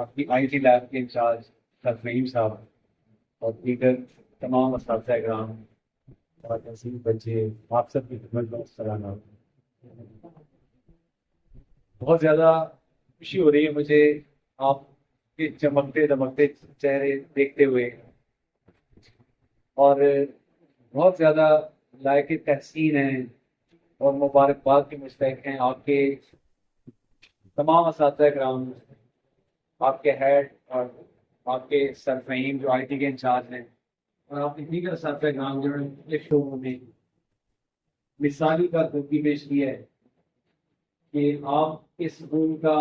آپ کی I T lab کے انچارج سر فہیم صاحب اور دیگر تمام اساتذہ کرام اور تحصیل بچے، آپ سب کی خدمت میں سلام۔ بہت زیادہ خوشی ہو رہی ہے مجھے آپ کے چمکتے دمکتے چہرے دیکھتے ہوئے، اور بہت زیادہ لائق تحسین ہیں اور مبارکباد کے مستحق ہیں آپ کے تمام اساتذہ کرام، آپ کے ہیڈ اور آپ کے سر فہیم جو آئی ٹی کے انچارج ہیں، اور آپ کے دیگر اساتذہ کرام جنہوں نے مختلف شعبوں میں مثالی کارکردگی پیش کی ہے کہ آپ اس اسکول کا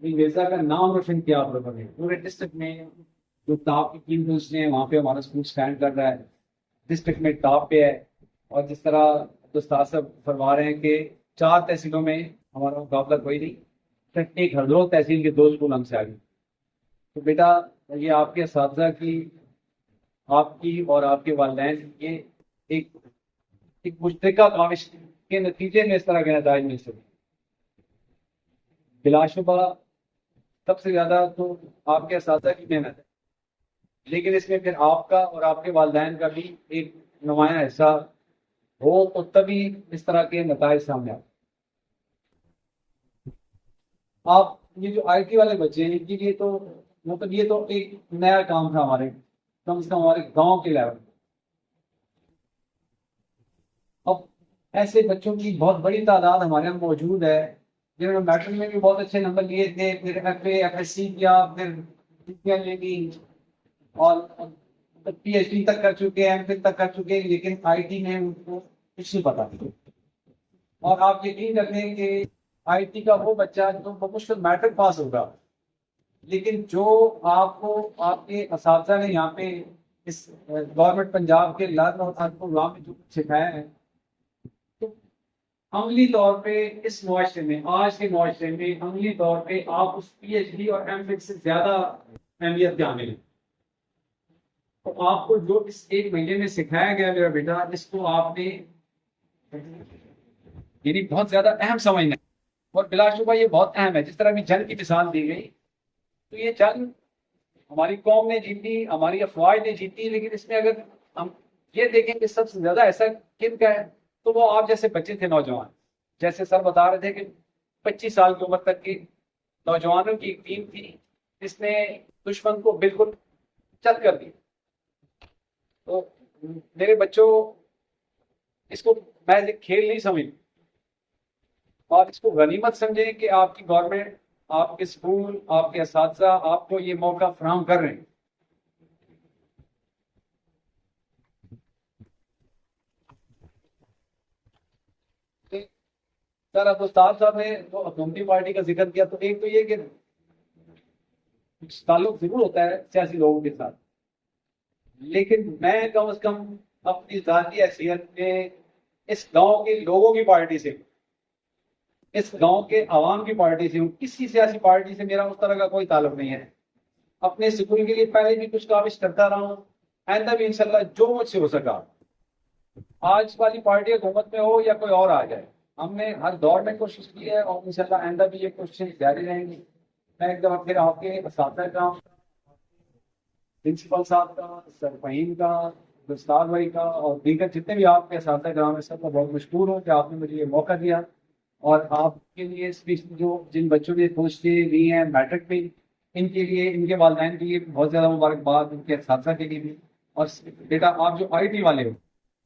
مرزا کا نام روشن کیا آپ لوگوں نے پورے ڈسٹرکٹ میں۔ جو ٹاپ کی تین پوسٹیں ہیں وہاں پہ ہمارا اسکول اسٹینڈ کر رہا ہے، ڈسٹرکٹ میں ٹاپ پہ ہے۔ اور جس طرح استاد صاحب فرما رہے ہیں کہ 4 تحصیلوں میں ہمارا مقابلہ کوئی نہیں، صرف ایک ہردوئی تحصیل کے 2 اسکول ہم سے آگے۔ تو بیٹا یہ آپ کے اساتذہ کی، آپ کی اور آپ کے والدین کی یہ ایک مشترکہ کاوش کے نتیجے میں اس طرح کے نتائج مل سکے۔ بلا شبہ سب سے زیادہ تو آپ کے اساتذہ کی محنت ہے، لیکن اس میں پھر آپ کا اور آپ کے والدین کا بھی ایک نمایاں حصہ ہو تو تبھی اس طرح کے نتائج سامنے آتے۔ آپ یہ جو آئی ٹی والے بچے ہیں ان کے لیے تو مطلب یہ تو ایک نیا کام تھا ہمارے، کم سے کم ہمارے گاؤں کے لیول۔ اب ایسے بچوں کی بہت بڑی تعداد ہمارے یہاں موجود ہے جنہوں نے میٹرک میں بھی بہت اچھے نمبر لیے تھے، پھر F A F S C کیا، پھر لے لی اور پی ایچ ڈی تک کر چکے ہیں، ایم فل تک کر چکے ہیں، لیکن آئی ٹی میں ان کو کچھ نہیں پتا۔ اور آپ یقین کرتے ہیں کہ آئی ٹی کا وہ بچہ جو بمشکل میٹرک پاس ہوگا، لیکن جو آپ کو آپ کے اساتذہ نے یہاں پہ اس گورنمنٹ پنجاب کے لال اور پروگرام میں جو سکھایا ہے، تو عملی طور پہ اس معاشرے میں، آج کے معاشرے میں عملی طور پہ آپ اس پی ایچ ڈی اور ایم فل سے زیادہ اہمیت کے حامل ہیں۔ تو آپ کو جو اس 1 مہینے میں سکھایا گیا میرا بیٹا، اس کو آپ نے یعنی بہت زیادہ اہم سمجھنا ہے، اور بلا شبہ یہ بہت اہم ہے۔ جس طرح بھی جنگ کی مثال دی گئی، تو یہ جنگ ہماری قوم نے جیتی، ہماری افواج نے جیتی، لیکن اس میں اگر ہم یہ دیکھیں کہ سب سے زیادہ ایسا کن کا ہے تو وہ آپ جیسے بچے تھے، نوجوان۔ جیسے سر بتا رہے تھے کہ 25 سال کی عمر تک کی نوجوانوں کی ایک ٹیم تھی، جس نے دشمن کو بالکل چت کر دی۔ تو میرے بچوں، اس کو میں ایک کھیل نہیں سمجھ، اور اس کو غنیمت سمجھیں کہ آپ کی گورنمنٹ، آپ کے اسکول، آپ کے اساتذہ آپ کو یہ موقع فراہم کر رہے ہیں۔ سر اب استاد صاحب نے جو حکومتی پارٹی کا ذکر کیا، تو ایک تو یہ کہ تعلق ضرور ہوتا ہے سیاسی لوگوں کے ساتھ، لیکن میں کم از کم اپنی ذاتی حیثیت میں اس گاؤں کے لوگوں کی پارٹی سے، اس گاؤں کے عوام کی پارٹی سے ہوں۔ کسی سیاسی پارٹی سے میرا اس طرح کا کوئی تعلق نہیں ہے۔ اپنے سکول کے لیے پہلے بھی کچھ کاوش کرتا رہا ہوں، آئندہ بھی انشاءاللہ جو مجھ سے ہو سکا۔ آج والی پارٹی حکومت میں ہو یا کوئی اور آ جائے، ہم نے ہر دور میں کوشش کی ہے، اور انشاءاللہ آئندہ بھی یہ کوششیں جاری رہیں گی۔ میں ایک دفعہ پھر آپ کے اساتذہ کا، پرنسپل صاحب کا، سر فہیم کا، استاد بھائی کا، اور دیگر جتنے بھی آپ کے اساتذہ کرام ہیں، سب کا بہت مشکور ہوں کہ آپ نے مجھے یہ موقع دیا۔ اور آپ کے لیے جو جن بچوں نے پوسٹیں لی ہیں میٹرک میں، ان کے لیے، ان کے والدین کے لیے بہت زیادہ مبارکباد، ان کے اساتذہ کے لیے بھی۔ اور بیٹا آپ جو آئی ٹی والے ہو،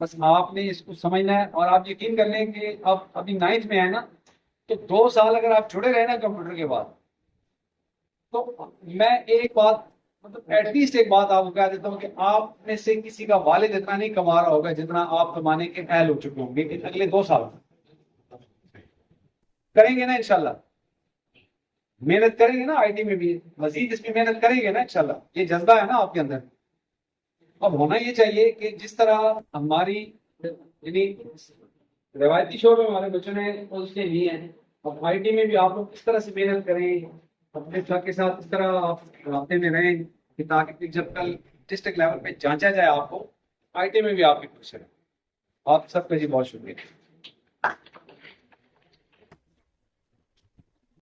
بس آپ نے اس کو سمجھنا ہے، اور آپ یقین کر لیں کہ آپ ابھی 9th میں ہیں نا، تو 2 سال اگر آپ جڑے رہے نا کمپیوٹر کے بعد، تو میں ایک بات مطلب ایٹ لیسٹ ایک بات آپ کو کہہ دیتا ہوں کہ آپ میں سے کسی کا والد اتنا نہیں کما رہا ہوگا جتنا آپ کمانے کے اہل ہو چکے ہوں گے ان اگلے 2 سال۔ کریں گے نا انشاءاللہ، محنت کریں گے نا، آئی ٹی میں بھی مزید اس میں محنت کریں گے نا انشاءاللہ، یہ جذبہ ہے نا آپ کے اندر۔ اب ہونا یہ چاہیے کہ جس طرح ہماری یعنی روایتی شعبے میں ہمارے بچوں نے پوسٹیں لی ہیں، اب آئی ٹی میں بھی آپ لوگ اس طرح سے محنت کریں، اپنے ساتھ کے ساتھ اس طرح آپ رابطے میں رہیں کہ تاکہ جب کل ڈسٹرکٹ لیول پہ جانچا جائے آپ کو، آئی ٹی میں بھی آپ کی پوزیشن ہے۔ آپ سب کا جی بہت شکریہ۔